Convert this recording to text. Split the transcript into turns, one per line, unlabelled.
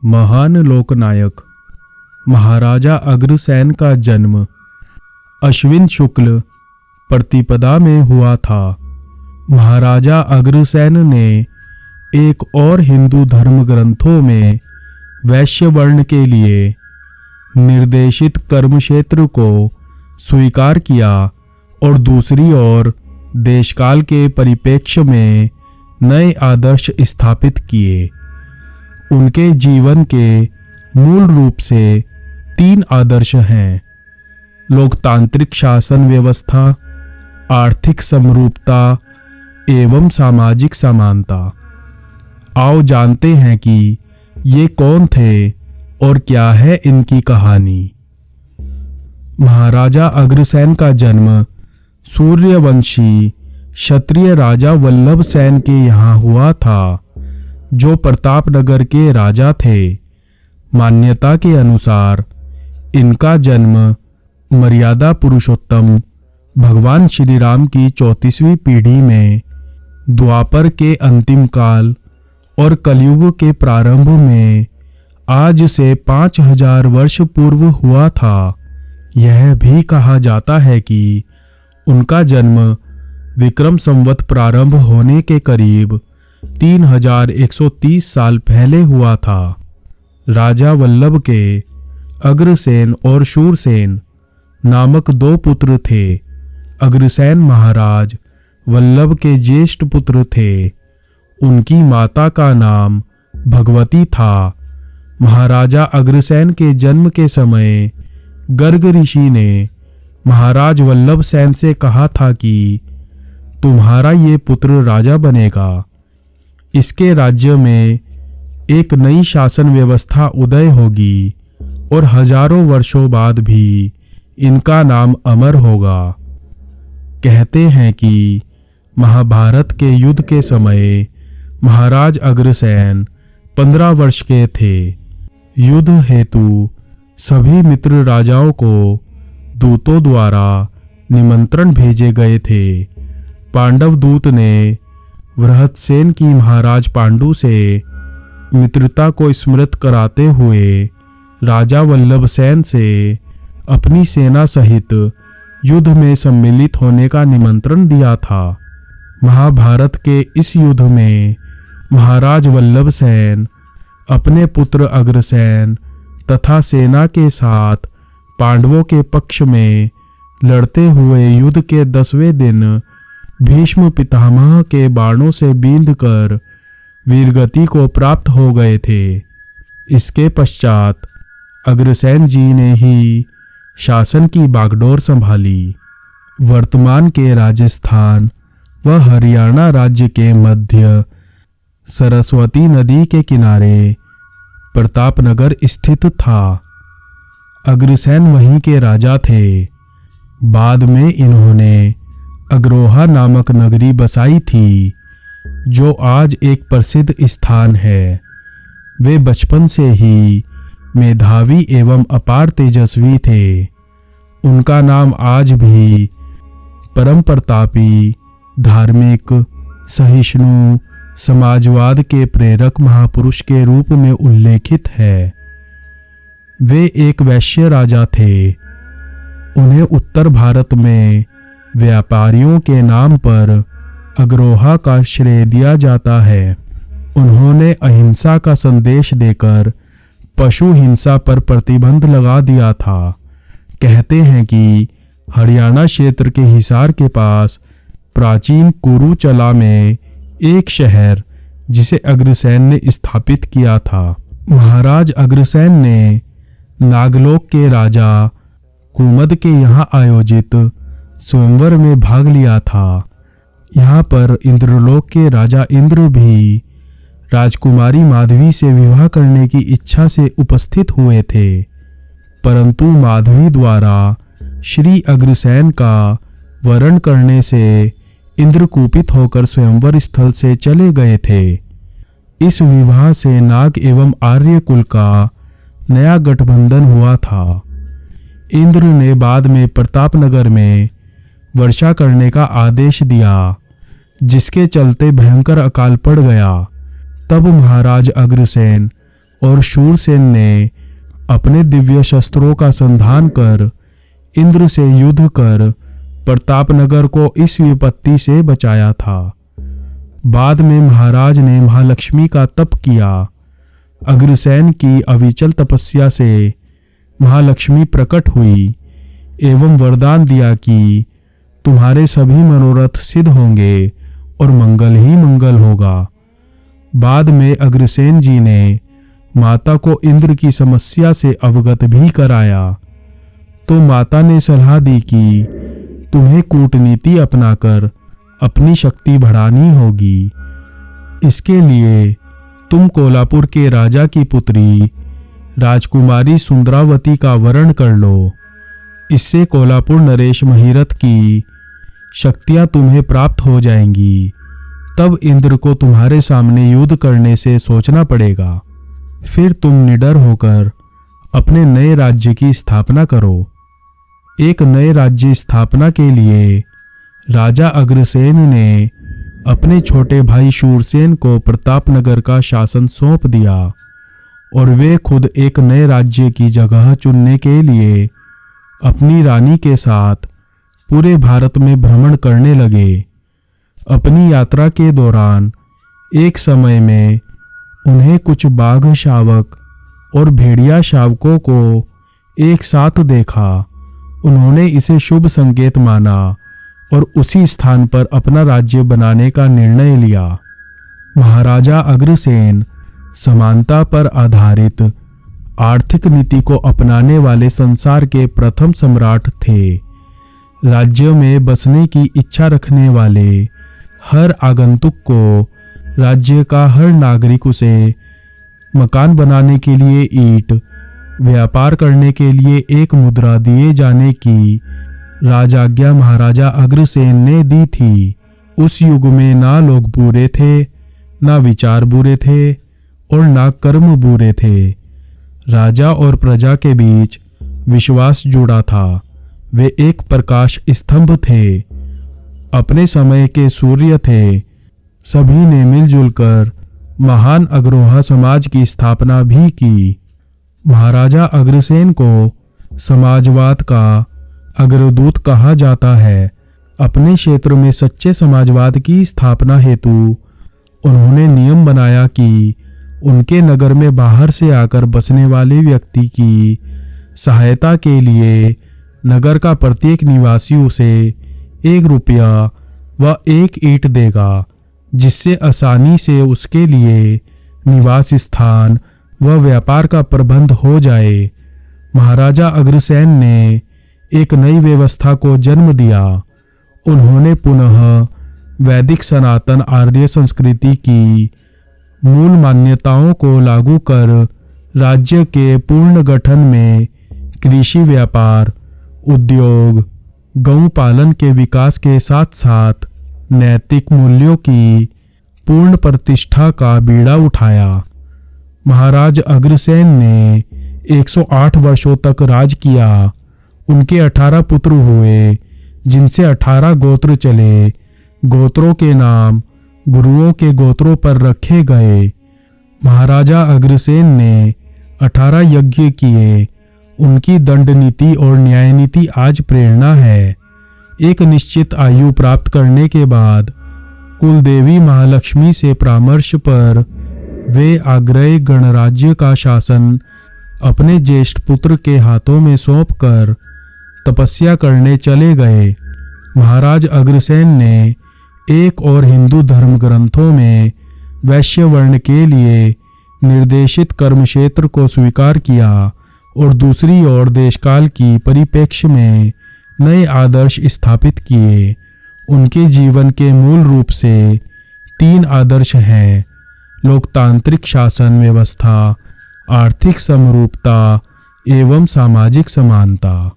महान लोकनायक महाराजा अग्रसेन का जन्म अश्विन शुक्ल प्रतिपदा में हुआ था। महाराजा अग्रसेन ने एक और हिंदू धर्म ग्रंथों में वैश्य वर्ण के लिए निर्देशित कर्मक्षेत्र को स्वीकार किया और दूसरी ओर देशकाल के परिप्रेक्ष्य में नए आदर्श स्थापित किए। उनके जीवन के मूल रूप से 3 आदर्श हैं: लोकतांत्रिक शासन व्यवस्था, आर्थिक समरूपता एवं सामाजिक समानता। आओ जानते हैं कि ये कौन थे और क्या है इनकी कहानी। महाराजा अग्रसेन का जन्म सूर्यवंशी क्षत्रिय राजा वल्लभ सेन के यहाँ हुआ था, जो प्रतापनगर के राजा थे। मान्यता के अनुसार इनका जन्म मर्यादा पुरुषोत्तम भगवान श्री राम की 34वीं पीढ़ी में द्वापर के अंतिम काल और कलयुग के प्रारंभ में आज से 5000 वर्ष पूर्व हुआ था। यह भी कहा जाता है कि उनका जन्म विक्रम संवत प्रारंभ होने के करीब 3130 साल पहले हुआ था। राजा वल्लभ के अग्रसेन और शूरसेन नामक 2 पुत्र थे। अग्रसेन महाराज वल्लभ के ज्येष्ठ पुत्र थे। उनकी माता का नाम भगवती था। महाराजा अग्रसेन के जन्म के समय गर्ग ऋषि ने महाराज वल्लभ सेन से कहा था कि तुम्हारा ये पुत्र राजा बनेगा। इसके राज्य में एक नई शासन व्यवस्था उदय होगी और हजारों वर्षों बाद भी इनका नाम अमर होगा। कहते हैं कि महाभारत के युद्ध के समय महाराज अग्रसेन 15 वर्ष के थे। युद्ध हेतु सभी मित्र राजाओं को दूतों द्वारा निमंत्रण भेजे गए थे। पांडव दूत ने वृहदसेन की महाराज पांडु से मित्रता को स्मृत कराते हुए राजा वल्लभ सेन से अपनी सेना सहित युद्ध में सम्मिलित होने का निमंत्रण दिया था। महाभारत के इस युद्ध में महाराज वल्लभ सेन अपने पुत्र अग्रसेन तथा सेना के साथ पांडवों के पक्ष में लड़ते हुए युद्ध के 10वें दिन भीष्म पितामह के बाणों से बींधकर वीरगति को प्राप्त हो गए थे। इसके पश्चात अग्रसेन जी ने ही शासन की बागडोर संभाली। वर्तमान के राजस्थान व हरियाणा राज्य के मध्य सरस्वती नदी के किनारे प्रतापनगर स्थित था। अग्रसेन वहीं के राजा थे। बाद में इन्होंने अग्रोहा नामक नगरी बसाई थी, जो आज एक प्रसिद्ध स्थान है। वे बचपन से ही मेधावी एवं अपार तेजस्वी थे। उनका नाम आज भी परम प्रतापी, धार्मिक, सहिष्णु, समाजवाद के प्रेरक महापुरुष के रूप में उल्लेखित है। वे एक वैश्य राजा थे। उन्हें उत्तर भारत में व्यापारियों के नाम पर अग्रोहा का श्रेय दिया जाता है। उन्होंने अहिंसा का संदेश देकर पशु हिंसा पर प्रतिबंध लगा दिया था। कहते हैं कि हरियाणा क्षेत्र के हिसार के पास प्राचीन कुरुचला में एक शहर जिसे अग्रसेन ने स्थापित किया था। महाराज अग्रसेन ने नागलोक के राजा कुमद के यहाँ आयोजित स्वयंवर में भाग लिया था। यहाँ पर इंद्रलोक के राजा इंद्र भी राजकुमारी माधवी से विवाह करने की इच्छा से उपस्थित हुए थे, परंतु माधवी द्वारा श्री अग्रसेन का वरण करने से इंद्र कुपित होकर स्वयंवर स्थल से चले गए थे। इस विवाह से नाग एवं आर्य कुल का नया गठबंधन हुआ था। इंद्र ने बाद में प्रतापनगर में वर्षा करने का आदेश दिया, जिसके चलते भयंकर अकाल पड़ गया। तब महाराज अग्रसेन और शूरसेन ने अपने दिव्य शस्त्रों का संधान कर इंद्र से युद्ध कर प्रतापनगर को इस विपत्ति से बचाया था। बाद में महाराज ने महालक्ष्मी का तप किया। अग्रसेन की अविचल तपस्या से महालक्ष्मी प्रकट हुई एवं वरदान दिया कि तुम्हारे सभी मनोरथ सिद्ध होंगे और मंगल ही मंगल होगा। बाद में अग्रसेन जी ने माता को इंद्र की समस्या से अवगत भी कराया, तो माता ने सलाह दी कि तुम्हें कूटनीति अपनाकर अपनी शक्ति बढ़ानी होगी। इसके लिए तुम कोल्हापुर के राजा की पुत्री राजकुमारी सुंदरावती का वरण कर लो। इससे कोल्हापुर नरेश महिरथ की शक्तियां तुम्हें प्राप्त हो जाएंगी। तब इंद्र को तुम्हारे सामने युद्ध करने से सोचना पड़ेगा। फिर तुम निडर होकर अपने नए राज्य की स्थापना करो। एक नए राज्य स्थापना के लिए राजा अग्रसेन ने अपने छोटे भाई शूरसेन को प्रतापनगर का शासन सौंप दिया और वे खुद एक नए राज्य की जगह चुनने के लिए अपनी रानी के साथ पूरे भारत में भ्रमण करने लगे। अपनी यात्रा के दौरान एक समय में उन्हें कुछ बाघ शावक और भेड़िया शावकों को एक साथ देखा। उन्होंने इसे शुभ संकेत माना और उसी स्थान पर अपना राज्य बनाने का निर्णय लिया। महाराजा अग्रसेन समानता पर आधारित आर्थिक नीति को अपनाने वाले संसार के प्रथम सम्राट थे। राज्य में बसने की इच्छा रखने वाले हर आगंतुक को राज्य का हर नागरिक उसे मकान बनाने के लिए ईंट, व्यापार करने के लिए एक मुद्रा दिए जाने की राजाज्ञा महाराजा अग्रसेन ने दी थी। उस युग में ना लोग बुरे थे, ना विचार बुरे थे और ना कर्म बुरे थे। राजा और प्रजा के बीच विश्वास जुड़ा था। वे एक प्रकाश स्तंभ थे, अपने समय के सूर्य थे। सभी ने मिलजुल कर महान अग्रहा समाज की स्थापना भी की। महाराजा अग्रसेन को समाजवाद का अग्रदूत कहा जाता है। अपने क्षेत्र में सच्चे समाजवाद की स्थापना हेतु उन्होंने नियम बनाया कि उनके नगर में बाहर से आकर बसने वाले व्यक्ति की सहायता के लिए नगर का प्रत्येक निवासी उसे 1 रुपया व 1 ईंट देगा, जिससे आसानी से उसके लिए निवास स्थान व व्यापार का प्रबंध हो जाए। महाराजा अग्रसेन ने एक नई व्यवस्था को जन्म दिया। उन्होंने पुनः वैदिक सनातन आर्य संस्कृति की मूल मान्यताओं को लागू कर राज्य के पूर्ण गठन में कृषि, व्यापार, उद्योग, गौ पालन के विकास के साथ साथ नैतिक मूल्यों की पूर्ण प्रतिष्ठा का बीड़ा उठाया। महाराज अग्रसेन ने 108 वर्षों तक राज किया। उनके 18 पुत्र हुए, जिनसे 18 गोत्र चले। गोत्रों के नाम गुरुओं के गोत्रों पर रखे गए। महाराजा अग्रसेन ने 18 यज्ञ किए। उनकी दंड नीति और न्याय नीति आज प्रेरणा है। एक निश्चित आयु प्राप्त करने के बाद कुलदेवी महालक्ष्मी से परामर्श पर वे आग्रह गणराज्य का शासन अपने ज्येष्ठ पुत्र के हाथों में सौंपकर तपस्या करने चले गए। महाराज अग्रसेन ने एक और हिंदू धर्म ग्रंथों में वैश्य वर्ण के लिए निर्देशित कर्म क्षेत्र को स्वीकार किया और दूसरी ओर देशकाल की परिप्रेक्ष्य में नए आदर्श स्थापित किए। उनके जीवन के मूल रूप से 3 आदर्श हैं: लोकतांत्रिक शासन व्यवस्था, आर्थिक समरूपता एवं सामाजिक समानता।